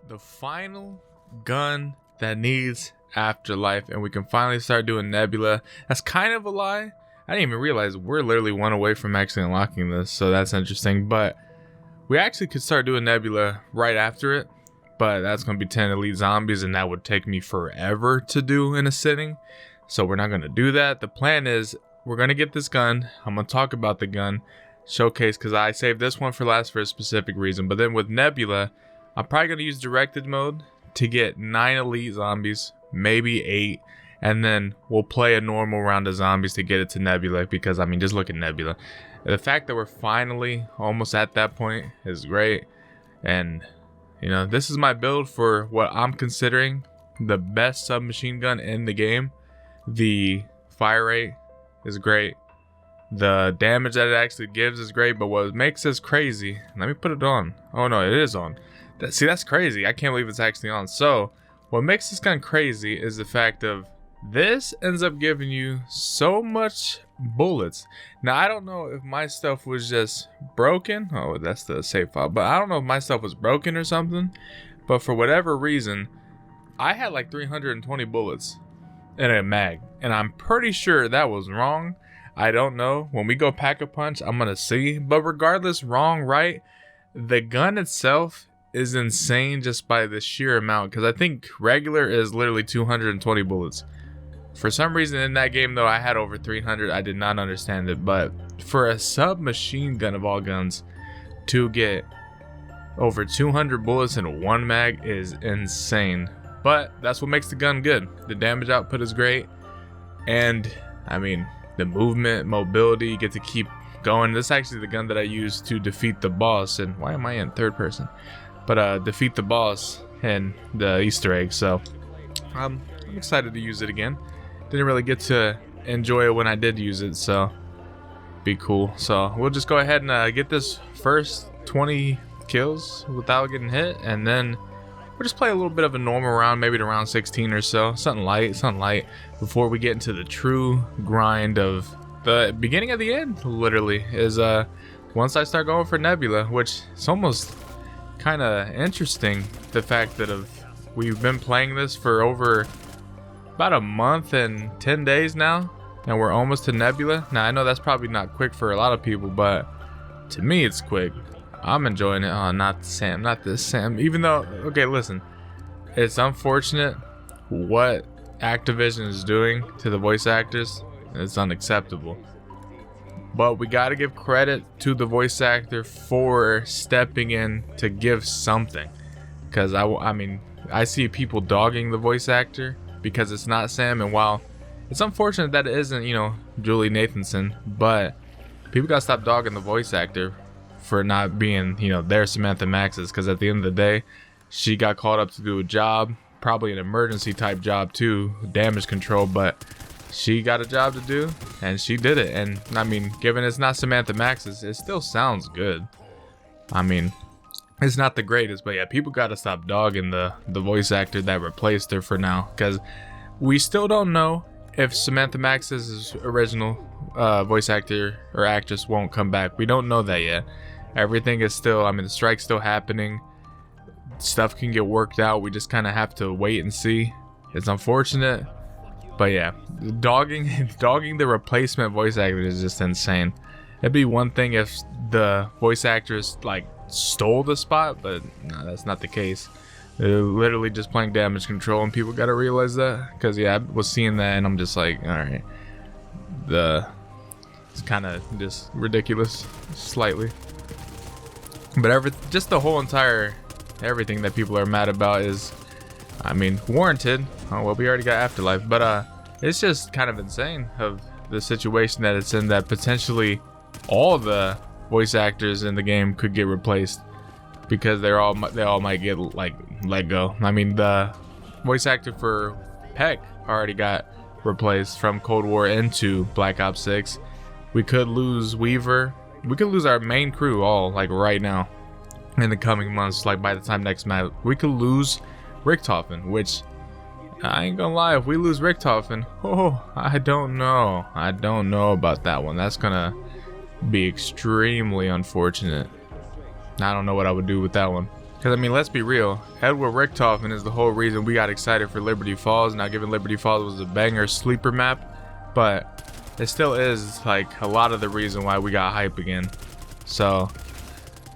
the final gun that needs Afterlife, and we can finally start doing Nebula. That's kind of a lie. I didn't even realize we're literally one away from actually unlocking this, so that's interesting. But we actually could start doing Nebula right after it, but that's going to be 10 elite zombies, and that would take me forever to do in a sitting, so we're not going to do that. The plan is we're going to get this gun. I'm going to talk about the gun, showcase, because I saved this one for last for a specific reason. But then with Nebula, I'm probably going to use directed mode to get 9 elite zombies, maybe 8, and then we'll play a normal round of zombies to get it to Nebula, because I mean, just look at Nebula. The fact that we're finally almost at that point is great. And you know, this is my build for what I'm considering the best submachine gun in the game. The fire rate is great, the damage that it actually gives is great, but what makes this crazy, let me put it on. Oh no, it is on. See, that's crazy. I can't believe it's actually on. So what makes this gun crazy is the fact of this ends up giving you so much bullets. Now I don't know if my stuff was just broken. Oh, that's the save file. But I don't know if my stuff was broken or something, but for whatever reason I had like 320 bullets in a mag, and I'm pretty sure that was wrong. I don't know. When we go pack a punch, I'm gonna see. But regardless, wrong, right, the gun itself is insane just by the sheer amount, because I think regular is literally 220 bullets. For some reason in that game though, I had over 300. I did not understand it, but for a submachine gun of all guns to get over 200 bullets in one mag is insane. But that's what makes the gun good. The damage output is great, and I mean, the movement, mobility, you get to keep going. This is actually the gun that I used to defeat the boss, and why am I in third person? But defeat the boss and the Easter egg. So I'm excited to use it again. Didn't really get to enjoy it when I did use it, so be cool. So we'll just go ahead and get this first 20 kills without getting hit, and then we'll just play a little bit of a normal round, maybe to round 16 or so, something light before we get into the true grind of the beginning of the end. Literally is once I start going for Nebula, which is almost kind of interesting, the fact that we've been playing this for over about a month and 10 days now, and we're almost to Nebula. Now I know that's probably not quick for a lot of people, but to me it's quick. I'm enjoying it. Oh, not Sam, not this Sam. Even though, okay, listen, it's unfortunate what Activision is doing to the voice actors. It's unacceptable. But we got to give credit to the voice actor for stepping in to give something. Because I mean, I see people dogging the voice actor because it's not Sam. And while it's unfortunate that it isn't, you know, Julie Nathanson, but people got to stop dogging the voice actor for not being, you know, their Samantha Max's. Because at the end of the day, she got called up to do a job, probably an emergency type job too, damage control, but she got a job to do and she did it. And I mean, given it's not Samantha Max's, it still sounds good. I mean, it's not the greatest, but yeah, people got to stop dogging the voice actor that replaced her for now, because we still don't know if Samantha Max's original voice actor or actress won't come back. We don't know that yet. Everything is still, I mean, the strike's still happening. Stuff can get worked out. We just kind of have to wait and see. It's unfortunate, but yeah, dogging the replacement voice actor is just insane. It'd be one thing if the voice actress like stole the spot, but no, that's not the case. They're literally just playing damage control, and people got to realize that. Because yeah, I was seeing that and I'm just like, all right, it's kind of just ridiculous slightly. But just the whole entire everything that people are mad about is, I mean, warranted. Oh well, we already got Afterlife, but it's just kind of insane of the situation that it's in, that potentially all the voice actors in the game could get replaced because they all might get like let go. I mean, the voice actor for Peck already got replaced from Cold War into Black Ops 6. We could lose Weaver. We could lose our main crew all like right now in the coming months. Like by the time next map, we could lose Richtofen, which I ain't gonna lie, if we lose Richtofen, oh, I don't know about that one. That's gonna be extremely unfortunate. I don't know what I would do with that one. Because, I mean, let's be real. Edward Richtofen is the whole reason we got excited for Liberty Falls. Now, given Liberty Falls was a banger sleeper map, but it still is, like, a lot of the reason why we got hype again. So,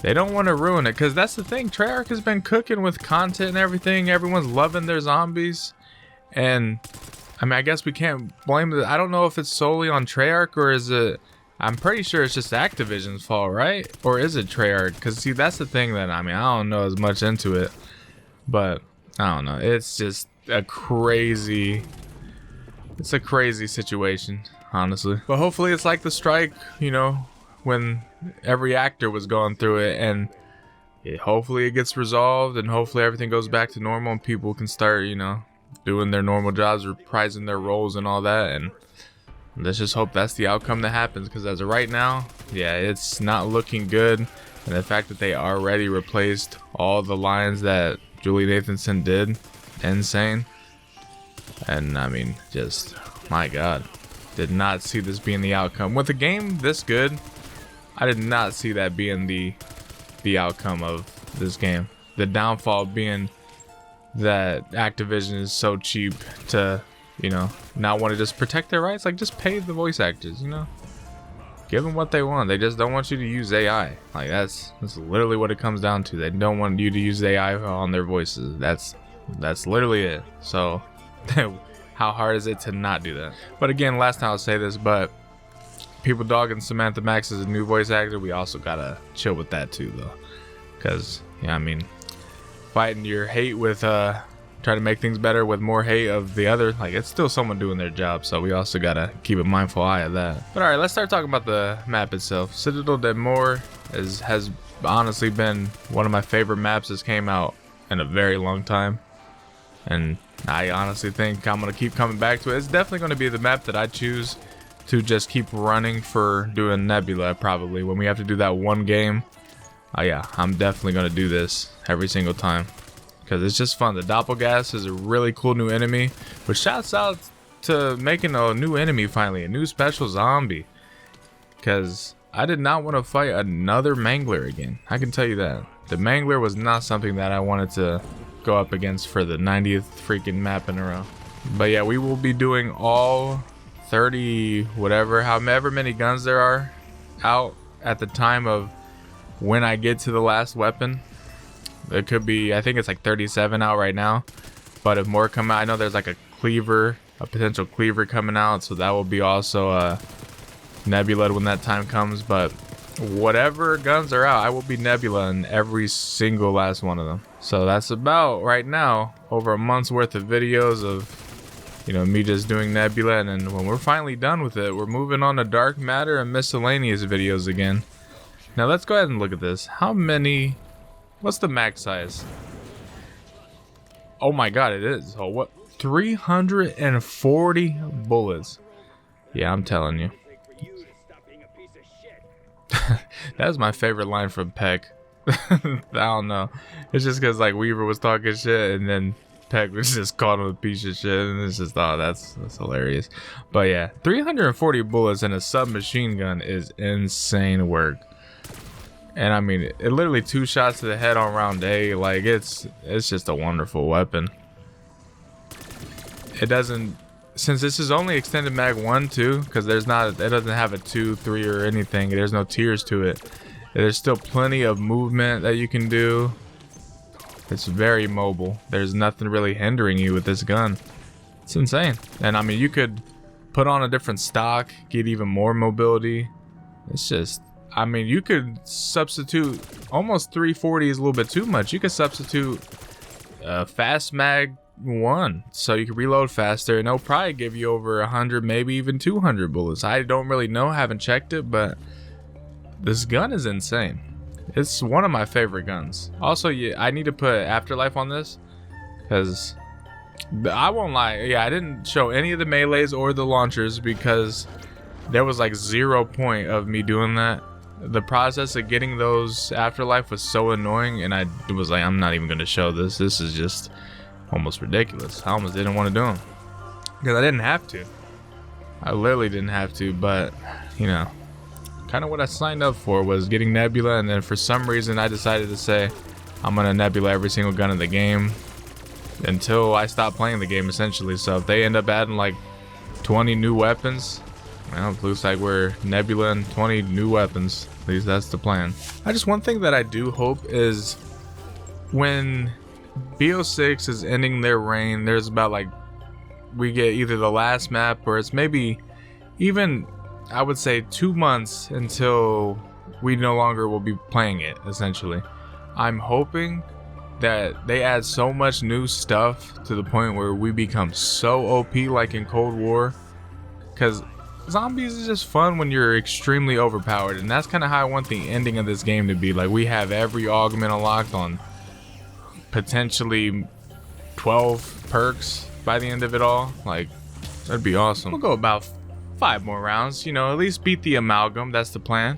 they don't want to ruin it. Because that's the thing. Treyarch has been cooking with content and everything. Everyone's loving their zombies. And, I mean, I guess we can't blame it. I don't know if it's solely on Treyarch or is it... I'm pretty sure it's just Activision's fault, right? Or is it Treyarch? Because, see, that's the thing that, I mean, I don't know as much into it. But, I don't know. It's just a crazy... It's a crazy situation, honestly. But hopefully it's like the strike, you know, when every actor was going through it. And hopefully it gets resolved and hopefully everything goes back to normal and people can start, you know, doing their normal jobs, reprising their roles and all that. And let's just hope that's the outcome that happens, because as of right now, yeah, it's not looking good. And the fact that they already replaced all the lines that Julie Nathanson did, insane. And I mean, just, my God, did not see this being the outcome. With a game this good, I did not see that being the outcome of this game. The downfall being that Activision is so cheap to, you know, not want to just protect their rights. Like, just pay the voice actors, you know, give them what they want. They just don't want you to use AI. Like, that's literally what it comes down to. They don't want you to use AI on their voices. That's literally it. So how hard is it to not do that? But again, last time I'll say this, but people dogging Samantha Max as a new voice actor, we also gotta chill with that too, though, because yeah, I mean, fighting your hate with try to make things better with more hate of the other, like, it's still someone doing their job, so we also gotta keep a mindful eye of that. But alright, let's start talking about the map itself. Citadel de Mor has honestly been one of my favorite maps that's came out in a very long time, and I honestly think I'm gonna keep coming back to it. It's definitely gonna be the map that I choose to just keep running for doing Nebula, probably when we have to do that one game. Oh yeah, I'm definitely gonna do this every single time, because it's just fun. The Doppelgas is a really cool new enemy, but shouts out to making a new enemy finally, a new special zombie, because I did not want to fight another Mangler again. I can tell you that. The Mangler was not something that I wanted to go up against for the 90th freaking map in a row. But yeah, we will be doing all 30, whatever, however many guns there are out at the time of when I get to the last weapon. It could be, I think it's like 37 out right now, but if more come out, I know there's like a cleaver, a potential cleaver coming out, so that will be also Nebula when that time comes. But whatever guns are out, I will be Nebula in every single last one of them. So that's about, right now, over a month's worth of videos of, you know, me just doing Nebula, and then when we're finally done with it, we're moving on to Dark Matter and miscellaneous videos again. Now let's go ahead and look at this. How many... What's the max size? Oh my God, it is. Oh, what? 340 bullets. Yeah, I'm telling you. That was my favorite line from Peck. I don't know. It's just because, like, Weaver was talking shit and then Peck was just called him a piece of shit, and it's just, oh, that's hilarious. But yeah, 340 bullets in a submachine gun is insane work. And I mean, it literally 2 shots to the head on round A. Like, it's just a wonderful weapon. It doesn't, since this is only extended mag 1 too, because it doesn't have a 2, 3 or anything. There's no tiers to it. There's still plenty of movement that you can do. It's very mobile. There's nothing really hindering you with this gun. It's insane. And I mean, you could put on a different stock, get even more mobility. It's just, I mean, you could substitute, almost 340 is a little bit too much. You could substitute fast mag 1, so you can reload faster, and it'll probably give you over 100, maybe even 200 bullets. I don't really know, haven't checked it, but this gun is insane. It's one of my favorite guns. Also, yeah, I need to put Afterlife on this, because I won't lie, yeah, I didn't show any of the melees or the launchers because there was like 0 point of me doing that. The process of getting those Afterlife was so annoying, and I was like, I'm not even going to show this. This is just almost ridiculous. I almost didn't want to do them because I didn't have to. I literally didn't have to, but you know, kind of what I signed up for was getting Nebula, and then for some reason I decided to say, I'm gonna Nebula every single gun in the game until I stop playing the game, essentially. So if they end up adding like 20 new weapons, well, it looks like we're Nebula and 20 new weapons. At least that's the plan. One thing that I do hope is when BO6 is ending their reign, there's about like, we get either the last map or it's maybe even, I would say, 2 months until we no longer will be playing it, essentially. I'm hoping that they add so much new stuff to the point where we become so OP like in Cold War, because zombies is just fun when you're extremely overpowered, and that's kind of how I want the ending of this game to be. Like, we have every augment unlocked on potentially 12 perks by the end of it all. Like, that'd be awesome. We'll go about 5 more rounds, you know, at least beat the amalgam. That's the plan,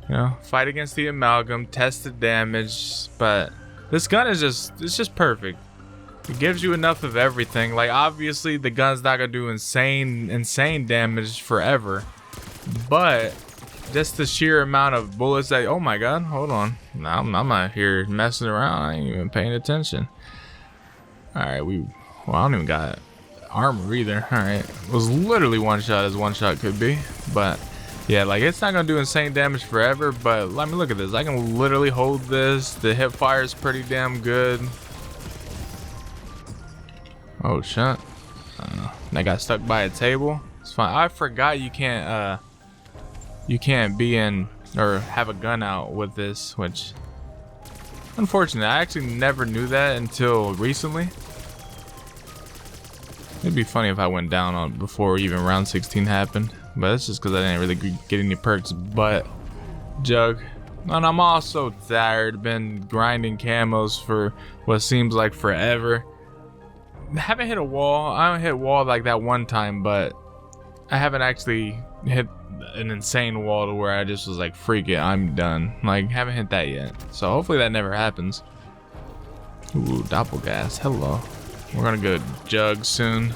you know, fight against the amalgam, test the damage. But this gun is just perfect. It gives you enough of everything. Like, obviously the gun's not gonna do insane damage forever, but just the sheer amount of bullets that, oh my god, hold on, I'm not here messing around. I ain't even paying attention. All right, well, I don't even got armor either. All right, it was literally one shot as one shot could be. But yeah, like, it's not gonna do insane damage forever, but let me look at this. I can literally hold this. The hip fire is pretty damn good. Oh shit, I got stuck by a table. It's fine. I forgot you can't be in or have a gun out with this, which unfortunately I actually never knew that until recently. It'd be funny if I went down on before even round 16 happened, but it's just because I didn't really get any perks. But Jug, and I'm also tired. Been grinding camos for what seems like forever. Haven't hit a wall. I don't hit a wall like that one time, but I haven't actually hit an insane wall to where I just was like, freak it, I'm done. Like, haven't hit that yet, so hopefully that never happens. Ooh, doppelgas, hello. We're gonna go Jug soon,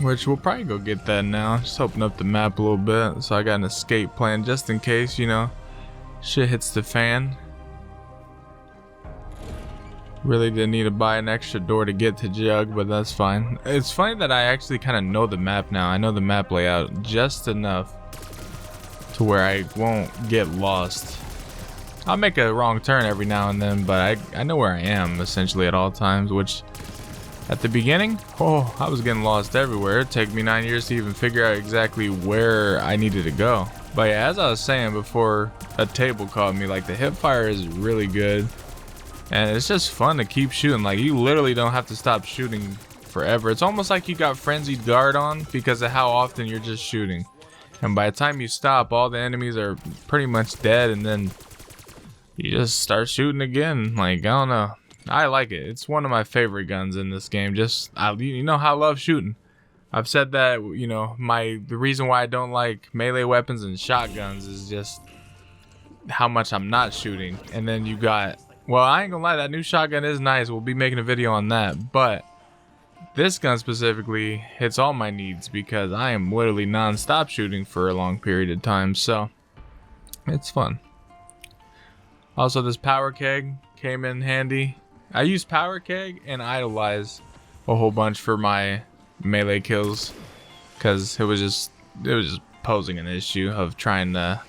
which we'll probably go get that now. Just open up the map a little bit, so I got an escape plan just in case, you know, shit hits the fan. Really didn't need to buy an extra door to get to Jug, but that's fine. It's funny that I actually kind of know the map now. I know the map layout just enough to where I won't get lost. I'll make a wrong turn every now and then, but I know where I am essentially at all times, which at the beginning, oh, I was getting lost everywhere. It'd take me 9 years to even figure out exactly where I needed to go. But yeah, as I was saying before a table caught me, like, the hip fire is really good. And it's just fun to keep shooting. Like, you literally don't have to stop shooting forever. It's almost like you got frenzied guard on because of how often you're just shooting. And by the time you stop, all the enemies are pretty much dead, and then you just start shooting again. Like, I don't know. I like it. It's one of my favorite guns in this game. Just, you know how I love shooting. I've said that, you know, the reason why I don't like melee weapons and shotguns is just how much I'm not shooting. And then you got, well, I ain't gonna lie, that new shotgun is nice. We'll be making a video on that. But this gun specifically hits all my needs because I am literally non-stop shooting for a long period of time. So it's fun. Also, this power keg came in handy. I use power keg and idolize a whole bunch for my melee kills because it was just posing an issue of trying to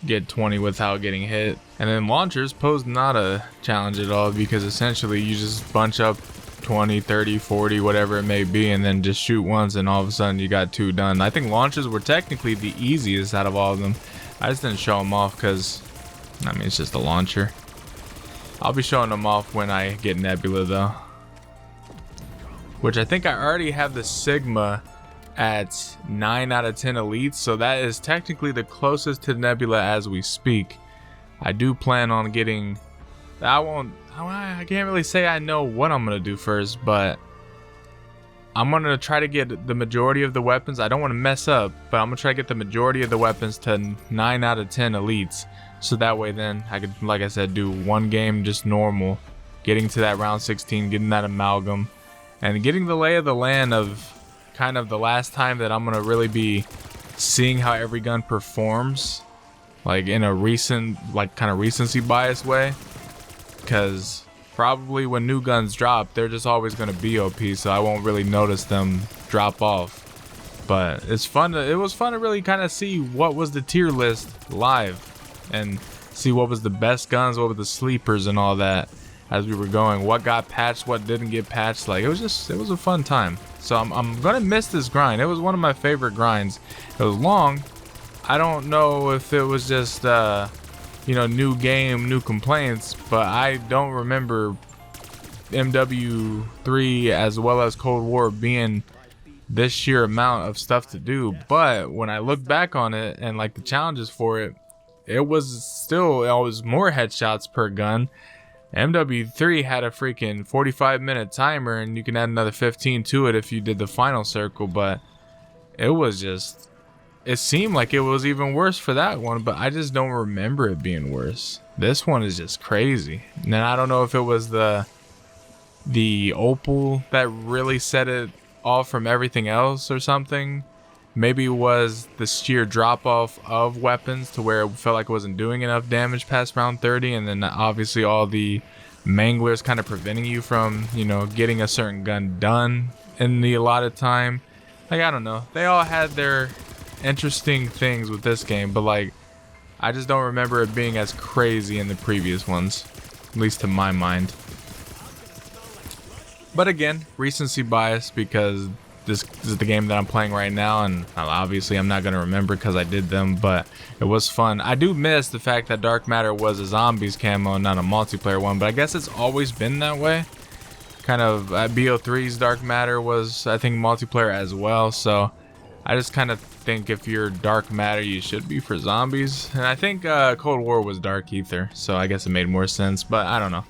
get 20 without getting hit. And then launchers posed not a challenge at all because essentially you just bunch up 20, 30, 40, whatever it may be, and then just shoot once and all of a sudden you got 2 done. I think launchers were technically the easiest out of all of them. I just didn't show them off because, I mean, it's just a launcher. I'll be showing them off when I get Nebula though, which I think I already have the Sigma at 9 out of 10 elites, so that is technically the closest to Nebula as we speak. I do plan on getting, I can't really say I know what I'm gonna do first, but I'm gonna try to get the majority of the weapons. I don't want to mess up, but I'm gonna try to get the majority of the weapons to 9 out of 10 elites, so that way then I could, like I said, do one game just normal, getting to that round 16, getting that amalgam, and getting the lay of the land of kind of the last time that I'm gonna really be seeing how every gun performs like in a recent, like kind of recency bias way, because probably when new guns drop, they're just always going to be OP, so I won't really notice them drop off. But it's fun to, it was fun to really kind of see what was the tier list live and see what was the best guns, what were the sleepers and all that as we were going, what got patched, what didn't get patched. Like, it was a fun time. So I'm gonna miss this grind. It was one of my favorite grinds. It was long. I don't know if it was just you know, new game, new complaints, but I don't remember MW3 as well as Cold War being this sheer amount of stuff to do. But when I look back on it and like the challenges for it, it was still always more headshots per gun. MW3 had a freaking 45-minute timer, and you can add another 15 to it if you did the final circle. But it was just, it seemed like it was even worse for that one, but I just don't remember it being worse. This one is just crazy. And I don't know if it was the opal that really set it off from everything else or something. Maybe it was the sheer drop off of weapons to where it felt like it wasn't doing enough damage past round 30, and then obviously all the manglers kind of preventing you from, you know, getting a certain gun done in the allotted time. Like, I don't know, they all had their interesting things with this game, but like, I just don't remember it being as crazy in the previous ones, at least to my mind. But again, recency bias, because this is the game that I'm playing right now, and obviously I'm not going to remember because I did them, but it was fun. I do miss the fact that Dark Matter was a zombies camo, not a multiplayer one, but I guess it's always been that way. Kind of, BO3's Dark Matter was, I think, multiplayer as well, so I just kind of think if you're Dark Matter, you should be for zombies. And I think Cold War was Dark Ether, so I guess it made more sense, but I don't know.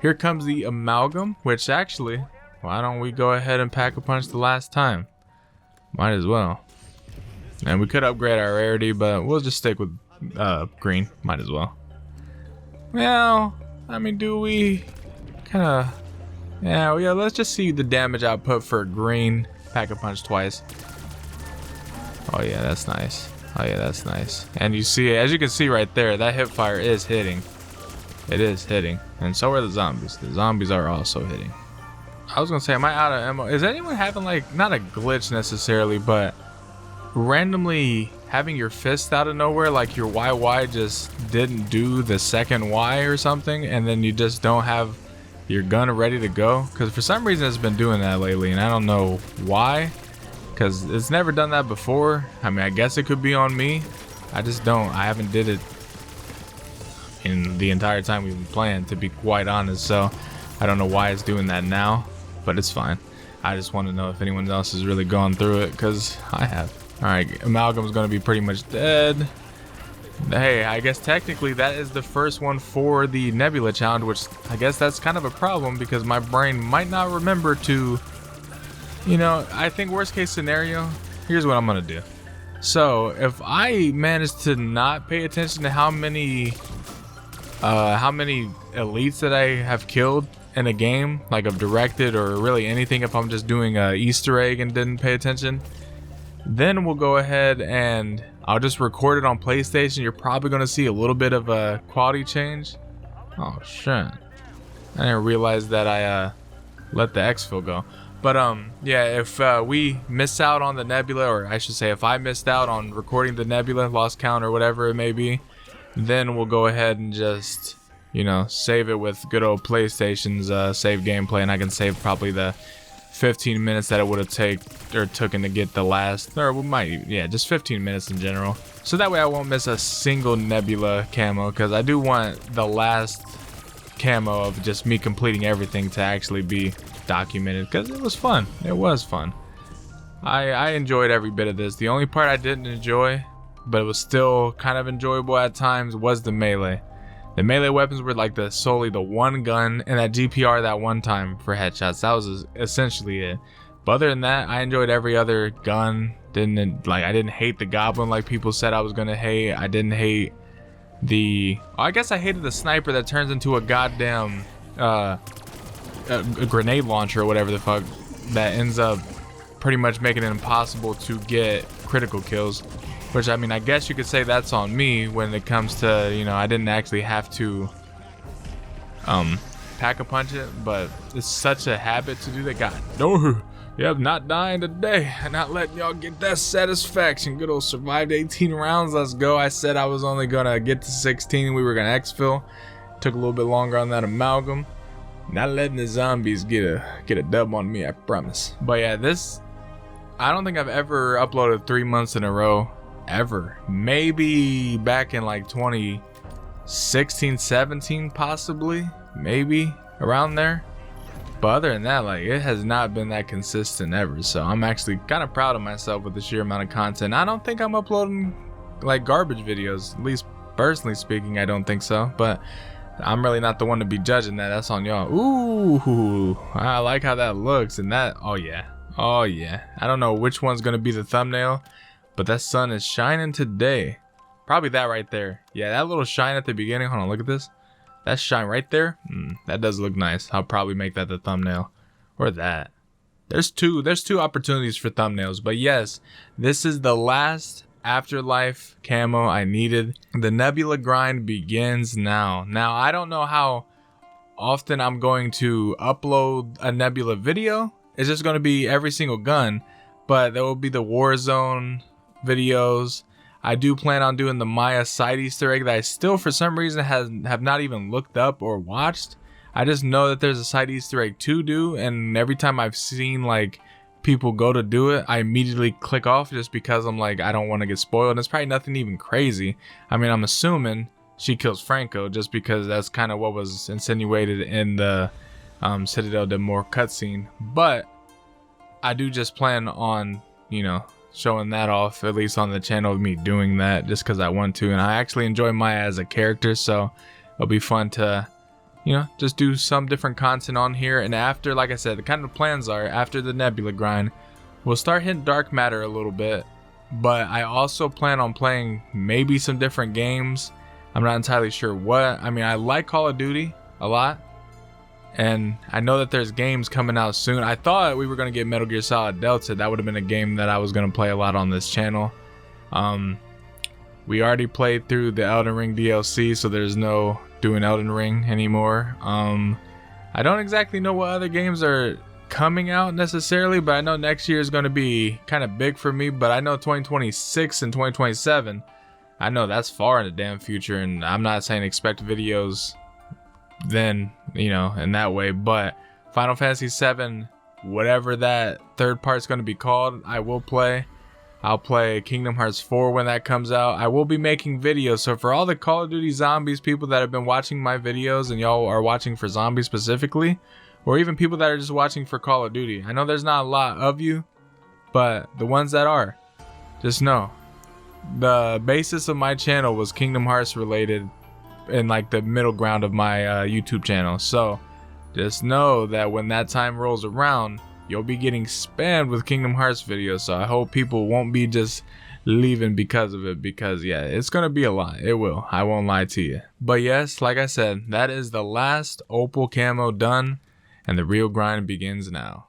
Here comes the amalgam, which actually, why don't we go ahead and pack a punch the last time? Might as well. And we could upgrade our rarity, but we'll just stick with green. Might as well. Well, I mean, do we kind of... Yeah, let's just see the damage output for green. Pack a punch twice. Oh yeah, that's nice. Oh yeah, that's nice. And you see, as you can see right there, that hip fire is hitting. It is hitting. And so are the zombies. The zombies are also hitting. I was gonna say, am I out of ammo? Is anyone having, like, not a glitch necessarily, but randomly having your fist out of nowhere, like your YY just didn't do the second Y or something, and then you just don't have your gun ready to go? Because for some reason it's been doing that lately, and I don't know why, because it's never done that before. I mean, I guess it could be on me. I haven't did it in the entire time we've been playing, to be quite honest, so I don't know why it's doing that now, but it's fine. I just want to know if anyone else has really gone through it, because I have. Alright, amalgam's going to be pretty much dead. Hey, I guess technically that is the first one for the Nebula challenge, which I guess that's kind of a problem, because my brain might not remember to, you know, I think worst case scenario, here's what I'm going to do. So if I manage to not pay attention to how many elites that I have killed in a game, like of directed or really anything, if I'm just doing a Easter egg and didn't pay attention, then we'll go ahead and I'll just record it on PlayStation. You're probably going to see a little bit of a quality change. Oh shit, I didn't realize that I let the exfil go. But yeah, if we miss out on the Nebula, or I should say if I missed out on recording the Nebula, lost count or whatever it may be, then we'll go ahead and just, you know, save it with good old PlayStation's save gameplay, and I can save probably the 15 minutes that it would have taken to get the last, or we might, yeah, just 15 minutes in general. So that way I won't miss a single Nebula camo, because I do want the last camo of just me completing everything to actually be documented, because it was fun. It was fun. I enjoyed every bit of this. The only part I didn't enjoy, but it was still kind of enjoyable at times, was the melee. The melee weapons were like solely the one gun and that GPR that one time for headshots. That was essentially it. But other than that, I enjoyed every other gun. I didn't hate the goblin like people said I was gonna hate. I didn't hate I guess I hated the sniper that turns into a goddamn a grenade launcher or whatever the fuck, that ends up pretty much making it impossible to get critical kills. which I mean, I guess you could say that's on me when it comes to, you know, I didn't actually have to pack a punch it, but it's such a habit to do that. God, no, yep, not dying today, not letting y'all get that satisfaction. Good old survived 18 rounds. Let's go. I said I was only gonna get to 16. We were gonna exfil. Took a little bit longer on that amalgam. Not letting the zombies get a dub on me, I promise. But yeah, this, I don't think I've ever uploaded 3 months in a row, ever. Maybe back in like 2016, 17, possibly, maybe around there. But other than that, like, it has not been that consistent ever. So I'm actually kind of proud of myself with the sheer amount of content. I don't think I'm uploading like garbage videos, at least personally speaking. I don't think so, but I'm really not the one to be judging that. That's on y'all. Ooh, I like how that looks. And that, oh yeah, oh yeah. I don't know which one's gonna be the thumbnail, but that sun is shining today. Probably that right there. Yeah, that little shine at the beginning. Hold on, look at this. That shine right there. That does look nice. I'll probably make that the thumbnail, or that. There's two opportunities for thumbnails. But yes, this is the last Afterlife camo I needed. The Nebula grind begins now. Now, I don't know how often I'm going to upload a Nebula video. It's just going to be every single gun, but there will be the Warzone videos. I do plan on doing the Maya side Easter egg that I still, for some reason, have not even looked up or watched. I just know that there's a side Easter egg to do, and every time I've seen like people go to do it, I immediately click off just because I'm like, I don't want to get spoiled. And it's probably nothing even crazy. I mean, I'm assuming she kills Franco just because that's kind of what was insinuated in the Citadel de More cutscene. But I do just plan on, you know, showing that off, at least on the channel, of me doing that just because I want to. And I actually enjoy Maya as a character, so it'll be fun to, you know, just do some different content on here. And after, like I said, the kind of plans are after the Nebula grind, we'll start hitting dark matter a little bit, but I also plan on playing maybe some different games. I'm not entirely sure what. I mean, I like Call of Duty a lot, and I know that there's games coming out soon. I thought we were going to get Metal Gear Solid Delta. That would have been a game that I was going to play a lot on this channel. We already played through the Elden Ring DLC, so there's no doing Elden Ring anymore. I don't exactly know what other games are coming out necessarily, but I know next year is going to be kind of big for me. But I know 2026 and 2027, I know that's far in the damn future, and I'm not saying expect videos then, you know, in that way. But Final Fantasy VII, whatever that third part's going to be called, I will play. I'll play Kingdom Hearts 4 when that comes out. I will be making videos. So for all the Call of Duty Zombies people that have been watching my videos, and y'all are watching for zombies specifically, or even people that are just watching for Call of Duty, I know there's not a lot of you, but the ones that are, just know the basis of my channel was Kingdom Hearts related, in like the middle ground of my YouTube channel. So just know that when that time rolls around, you'll be getting spammed with Kingdom Hearts videos. So I hope people won't be just leaving because of it, because yeah, it's gonna be a lot. It will, I won't lie to you. But yes, like I said, that is the last Opal camo done, and the real grind begins now.